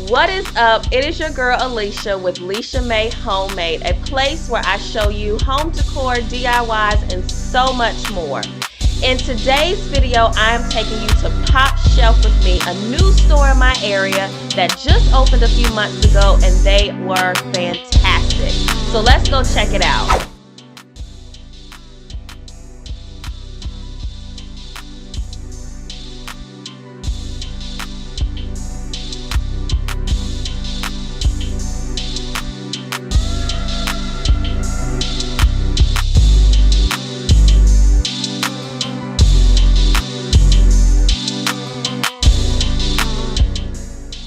What is up? It is your girl Alicia with LichaMae Homemade, a place where I show you home decor, DIYs, and so much more. In today's video, I am taking you to Popshelf with me, a new store in my area that just opened a few months ago, and they were fantastic. So let's go check it out.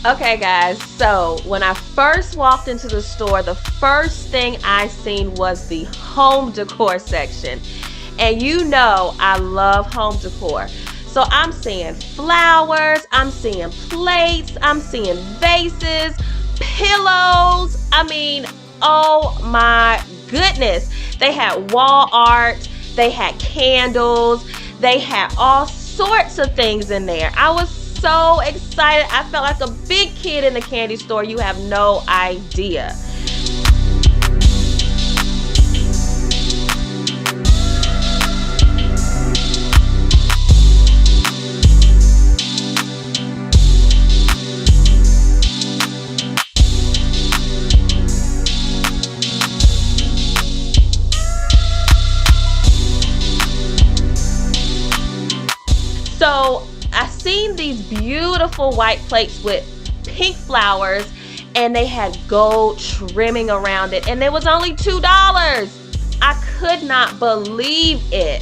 Okay guys, so when I first walked into the store, the first thing I seen was the home decor section. And you know I love home decor. So I'm seeing flowers, I'm seeing plates, I'm seeing vases, pillows. I mean, oh my goodness. They had wall art, they had candles, they had all sorts of things in there. I was so excited. I felt like a big kid in the candy store. You have no idea. So I seen these beautiful white plates with pink flowers, and they had gold trimming around it, and it was only $2. I could not believe it.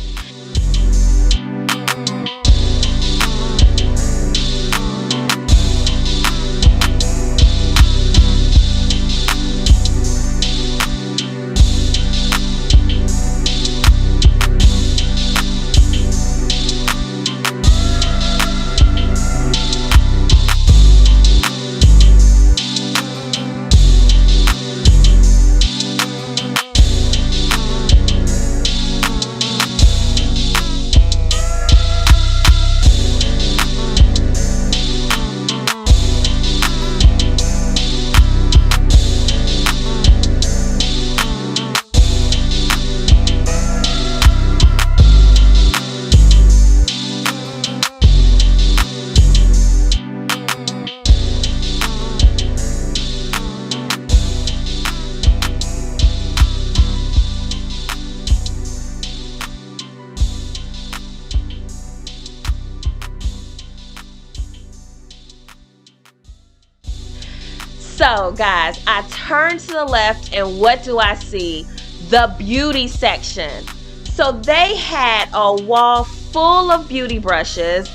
So guys, I turn to the left, and what do I see? The beauty section. So they had a wall full of beauty brushes.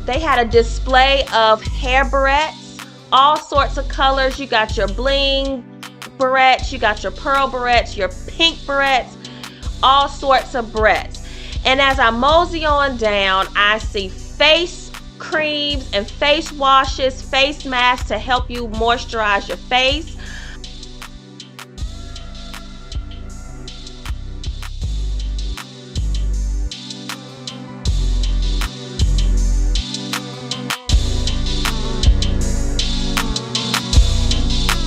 They had a display of hair barrettes, all sorts of colors. You got your bling barrettes, you got your pearl barrettes, your pink barrettes, all sorts of barrettes. And as I mosey on down, I see face creams and face washes, face masks to help you moisturize your face.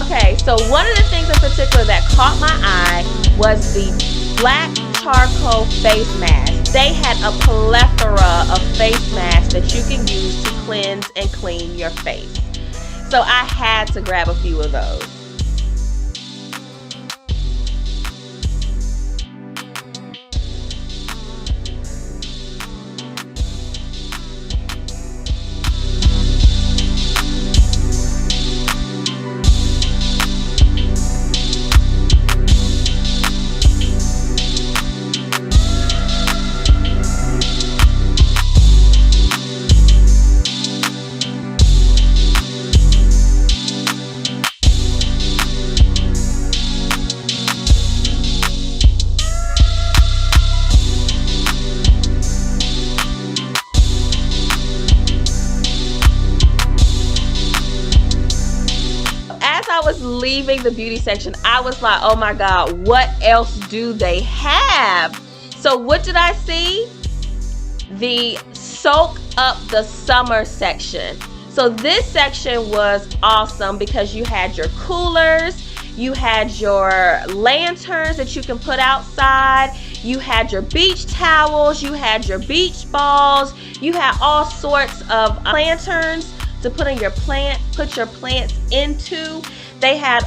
Okay, so one of the things in particular that caught my eye was the black charcoal face mask. They had a plethora of face masks that you can use to cleanse and clean your face. So I had to grab a few of those. I was leaving the beauty section, I was like, oh my God, what else do they have? So what did I see? The soak up the summer section. So this section was awesome because you had your coolers, you had your lanterns that you can put outside, you had your beach towels, you had your beach balls, you had all sorts of lanterns to put in your put your plants into. They had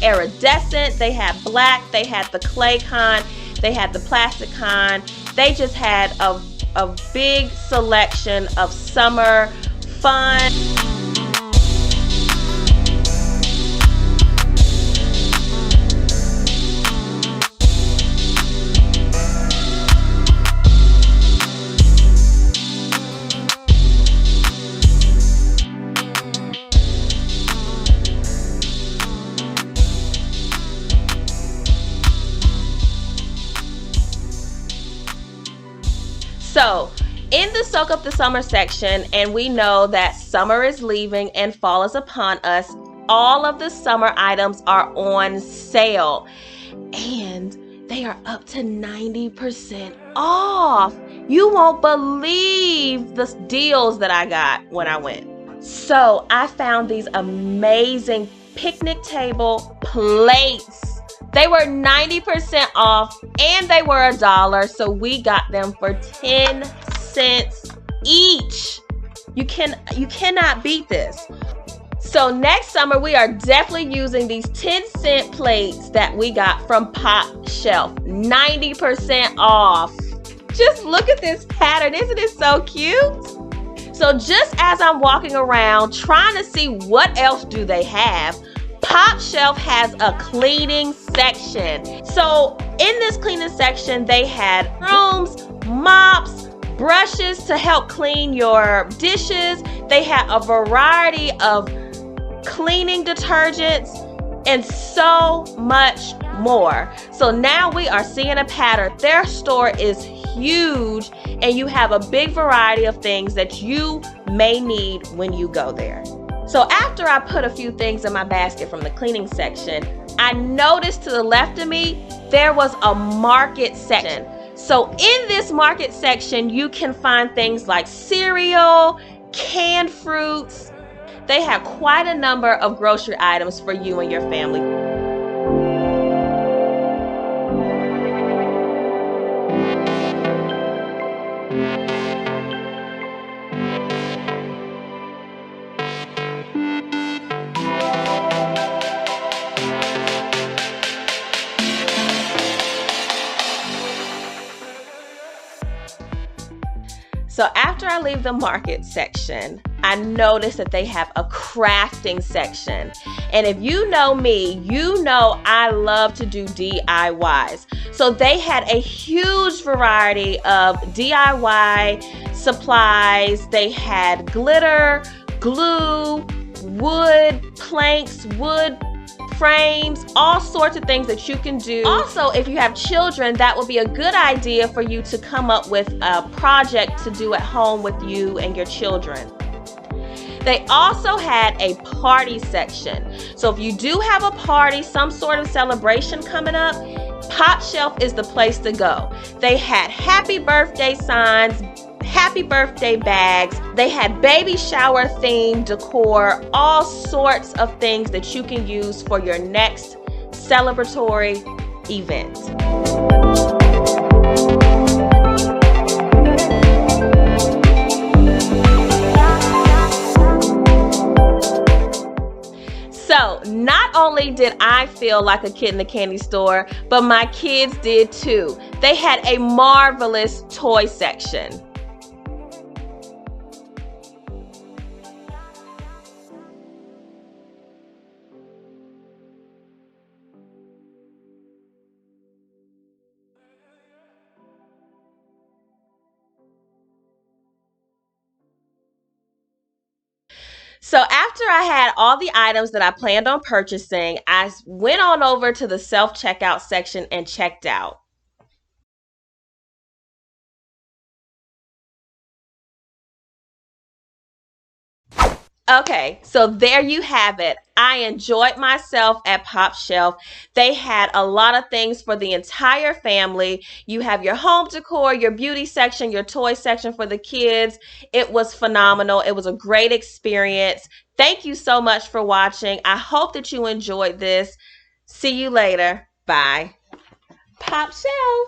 iridescent, they had black, they had the clay kind, they had the plastic kind. They just had a big selection of summer fun. So in the Soak Up the Summer section, and we know that summer is leaving and fall is upon us, all of the summer items are on sale and they are up to 90% off. You won't believe the deals that I got when I went. So I found these amazing picnic table plates. They were 90% off and they were $1, so we got them for 10 cents each. You cannot beat this. So next summer we are definitely using these 10-cent plates that we got from Popshelf. 90% off. Just look at this pattern. Isn't it so cute? So just as I'm walking around trying to see what else do they have, Popshelf has a cleaning section. So in this cleaning section, they had brooms, mops, brushes to help clean your dishes. They had a variety of cleaning detergents and so much more. So now we are seeing a pattern. Their store is huge and you have a big variety of things that you may need when you go there. So after I put a few things in my basket from the cleaning section, I noticed to the left of me, there was a market section. So in this market section, you can find things like cereal, canned fruits. They have quite a number of grocery items for you and your family. So after I leave the market section, I noticed that they have a crafting section. And if you know me, you know I love to do DIYs. So they had a huge variety of DIY supplies. They had glitter, glue, wood planks, wood frames, all sorts of things that you can do. Also, if you have children, that would be a good idea for you to come up with a project to do at home with you and your children. They also had a party section. So if you do have a party, some sort of celebration coming up, Popshelf is the place to go. They had happy birthday signs, happy birthday bags. They had baby shower themed decor, all sorts of things that you can use for your next celebratory event. So not only did I feel like a kid in the candy store, but my kids did too. They had a marvelous toy section. So after I had all the items that I planned on purchasing, I went on over to the self-checkout section and checked out. Okay, so there you have it. I enjoyed myself at Popshelf. They had a lot of things for the entire family. You have your home decor, your beauty section, your toy section for the kids. It was phenomenal. It was a great experience. Thank you so much for watching. I hope that you enjoyed this. See you later. Bye. Popshelf.